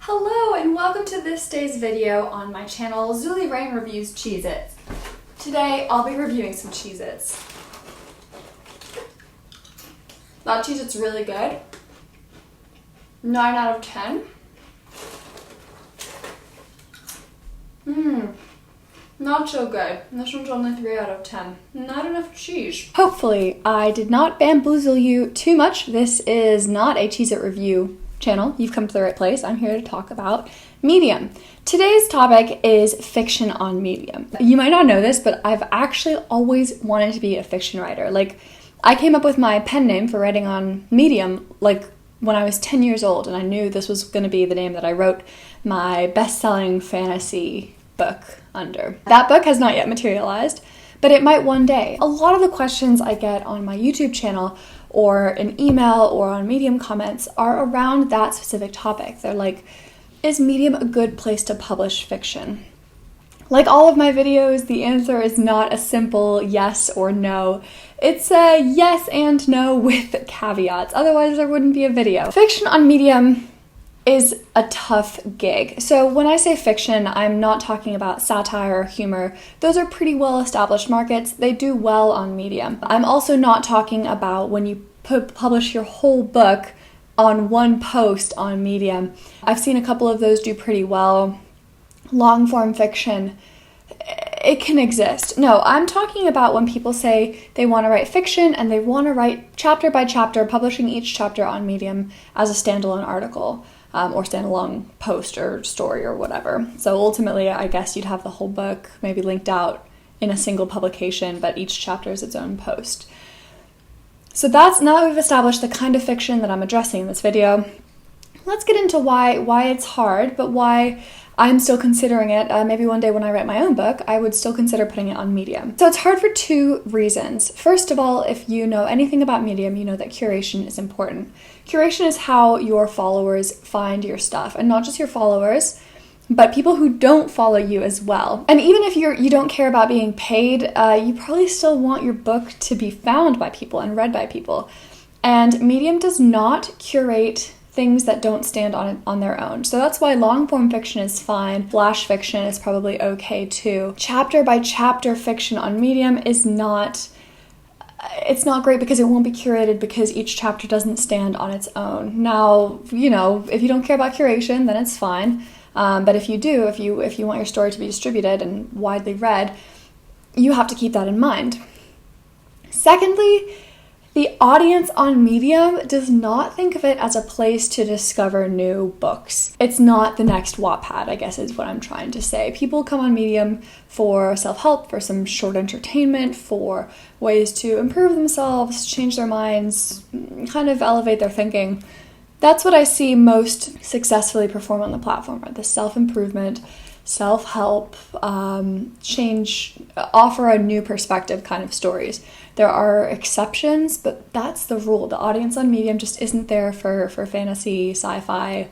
Hello and welcome to this day's video on my channel, Zulie Rane Reviews Cheez-Its. Today I'll be reviewing some Cheez-Its. That Cheez-It's really good. 9 out of 10. Not so good. This one's only 3 out of 10. Not enough cheese. Hopefully I did not bamboozle you too much. This is not a Cheez-It review channel. You've come to the right place. I'm here to talk about Medium. Today's topic is fiction on Medium. You might not know this, but I've actually always wanted to be a fiction writer. I came up with my pen name for writing on Medium when I was 10 years old, and I knew this was going to be the name that I wrote my best-selling fantasy book under. That book has not yet materialized, but it might one day. A lot of the questions I get on my YouTube channel or an email or on Medium comments are around that specific topic. They're like, is Medium a good place to publish fiction? Like all of my videos, the answer is not a simple yes or no. It's a yes and no with caveats, otherwise there wouldn't be a video. Fiction on Medium is a tough gig. So when I say fiction, I'm not talking about satire or humor. Those are pretty well-established markets. They do well on Medium. I'm also not talking about when you publish your whole book on one post on Medium. I've seen a couple of those do pretty well. Long-form fiction, it can exist. No, I'm talking about when people say they want to write fiction and they want to write chapter by chapter, publishing each chapter on Medium as a standalone article. Or standalone post or story or whatever. So ultimately, I guess you'd have the whole book maybe linked out in a single publication, but each chapter is its own post. So now that we've established the kind of fiction that I'm addressing in this video, let's get into why it's hard, but why I'm still considering it. Maybe one day when I write my own book, I would still consider putting it on Medium. So it's hard for two reasons. First of all, if you know anything about Medium, you know that curation is important. Curation is how your followers find your stuff, and not just your followers, but people who don't follow you as well. And even if you don't care about being paid, you probably still want your book to be found by people and read by people. And Medium does not curate things that don't stand on their own. So that's why long-form fiction is fine. Flash fiction is probably okay too. Chapter by chapter fiction on Medium is not great because it won't be curated because each chapter doesn't stand on its own. Now, if you don't care about curation, then it's fine. But if you do, if you want your story to be distributed and widely read, you have to keep that in mind. Secondly, the audience on Medium does not think of it as a place to discover new books. It's not the next Wattpad, I guess is what I'm trying to say. People come on Medium for self-help, for some short entertainment, for ways to improve themselves, change their minds, kind of elevate their thinking. That's what I see most successfully perform on the platform, the self-improvement, self-help, offer a new perspective kind of stories. There are exceptions, but that's the rule. The audience on Medium just isn't there for fantasy, sci-fi,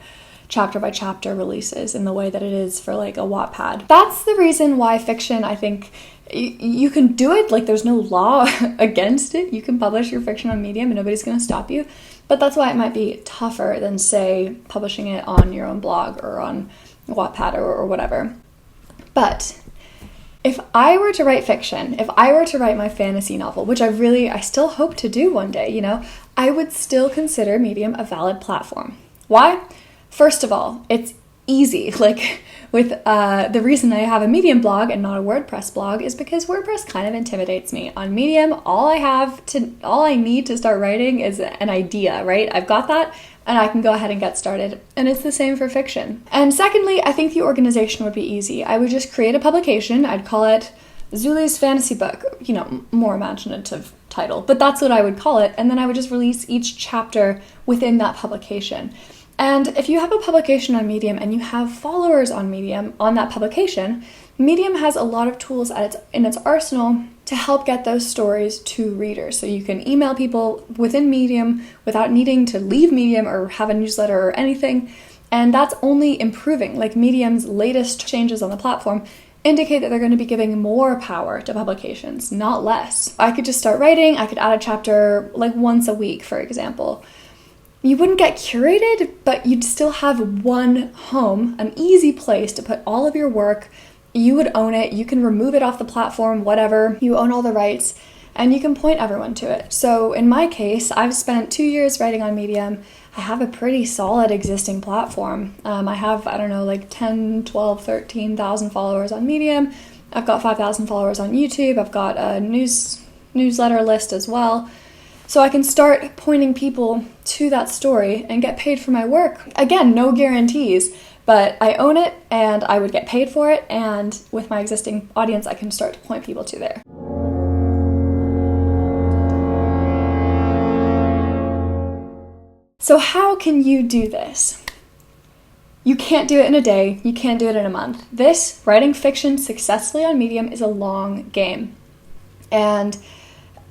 chapter by chapter releases in the way that it is for a Wattpad. That's the reason why fiction, I think, you can do it. There's no law against it. You can publish your fiction on Medium and nobody's going to stop you. But that's why it might be tougher than, say, publishing it on your own blog or on Wattpad or whatever. But if I were to write fiction, if I were to write my fantasy novel, which I still hope to do one day, I would still consider Medium a valid platform. Why? First of all, it's easy. The reason I have a Medium blog and not a WordPress blog is because WordPress kind of intimidates me. On Medium, all I need to start writing is an idea, right? I've got that, and I can go ahead and get started. And it's the same for fiction. And secondly, I think the organization would be easy. I would just create a publication. I'd call it Zulie's Fantasy Book, more imaginative title, but that's what I would call it. And then I would just release each chapter within that publication. And if you have a publication on Medium and you have followers on Medium on that publication, Medium has a lot of tools in its arsenal to help get those stories to readers. So you can email people within Medium without needing to leave Medium or have a newsletter or anything. And that's only improving. Medium's latest changes on the platform indicate that they're going to be giving more power to publications, not less. I could just start writing. I could add a chapter once a week, for example. you wouldn't get curated, but you'd still have one home, an easy place to put all of your work. You would own it. You can remove it off the platform, whatever. You own all the rights, and you can point everyone to it. So in my case, I've spent 2 years writing on Medium. I have a pretty solid existing platform. I have, I don't know, like 10, 12, 13,000 followers on Medium. I've got 5,000 followers on YouTube. I've got a newsletter list as well. So I can start pointing people to that story and get paid for my work. Again, no guarantees, but I own it and I would get paid for it. And with my existing audience, I can start to point people to there. So how can you do this? You can't do it in a day. You can't do it in a month. This, writing fiction successfully on Medium, is a long game. And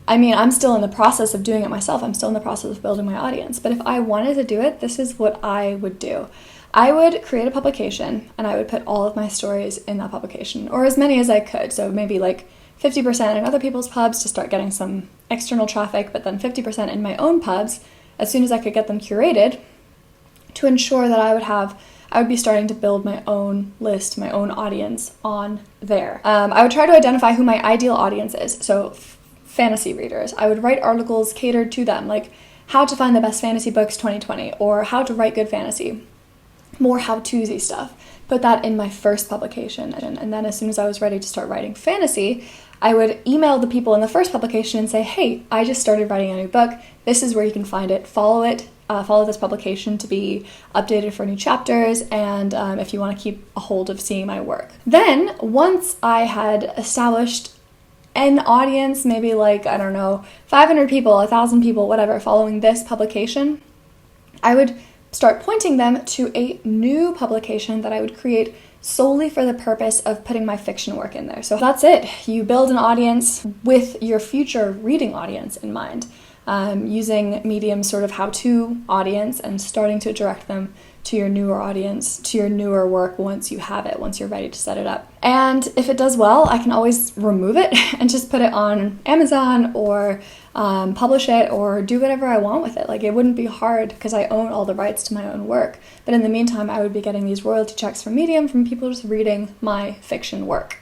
I mean, I'm still in the process of doing it myself. I'm still in the process of building my audience. But if I wanted to do it, this is what I would do. I would create a publication and I would put all of my stories in that publication, or as many as I could. So maybe like 50% in other people's pubs to start getting some external traffic, but then 50% in my own pubs as soon as I could get them curated, to ensure that I would be starting to build my own list, my own audience on there. I would try to identify who my ideal audience is. So fantasy readers. I would write articles catered to them, like how to find the best fantasy books 2020, or how to write good fantasy. More how-to-y stuff. Put that in my first publication. And then as soon as I was ready to start writing fantasy, I would email the people in the first publication and say, hey, I just started writing a new book. This is where you can find it. Follow it. Follow this publication to be updated for new chapters, and if you want to keep a hold of seeing my work. Then, once I had established an audience, maybe like, I don't know, 500 people, 1,000 people, whatever, following this publication, I would start pointing them to a new publication that I would create solely for the purpose of putting my fiction work in there. So that's it. You build an audience with your future reading audience in mind. Using Medium's sort of how-to audience and starting to direct them to your newer audience, to your newer work once you have it, once you're ready to set it up. And if it does well, I can always remove it and just put it on Amazon or publish it or do whatever I want with it. Like, it wouldn't be hard because I own all the rights to my own work. But in the meantime, I would be getting these royalty checks from Medium from people just reading my fiction work.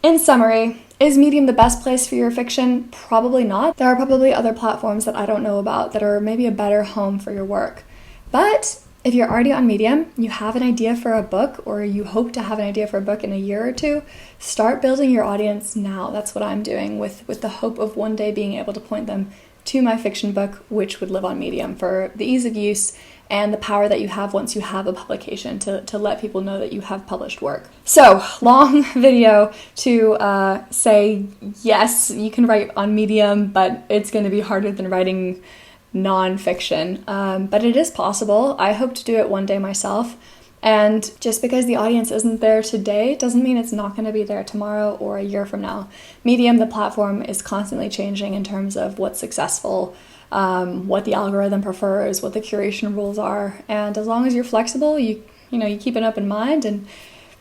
In summary, is Medium the best place for your fiction? Probably not. There are probably other platforms that I don't know about that are maybe a better home for your work. But if you're already on Medium, you have an idea for a book, or you hope to have an idea for a book in a year or two, start building your audience now. That's what I'm doing with the hope of one day being able to point them to my fiction book, which would live on Medium, for the ease of use and the power that you have once you have a publication to let people know that you have published work. So, long video to say, yes, you can write on Medium, but it's going to be harder than writing non-fiction. But it is possible. I hope to do it one day myself. And just because the audience isn't there today doesn't mean it's not going to be there tomorrow or a year from now. Medium, the platform, is constantly changing in terms of what's successful, what the algorithm prefers, what the curation rules are. And as long as you're flexible, you keep an open mind and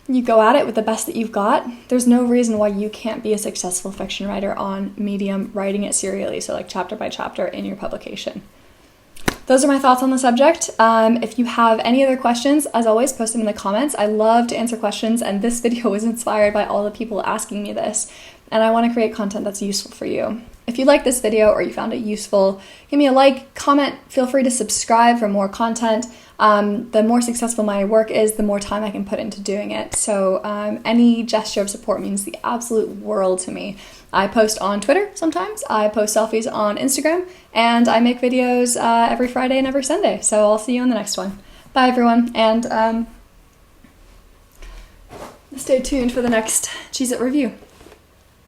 you go at it with the best that you've got, there's no reason why you can't be a successful fiction writer on Medium, writing it serially, so like chapter by chapter in your publication. Those are my thoughts on the subject. If you have any other questions, as always, post them in the comments. I love to answer questions, and this video was inspired by all the people asking me this, and I want to create content that's useful for you. If you like this video or you found it useful, give me a like, comment, feel free to subscribe for more content. The more successful my work is, the more time I can put into doing it. So any gesture of support means the absolute world to me. I post on Twitter sometimes, I post selfies on Instagram, and I make videos every Friday and every Sunday. So I'll see you on the next one. Bye everyone, and stay tuned for the next Cheez It review.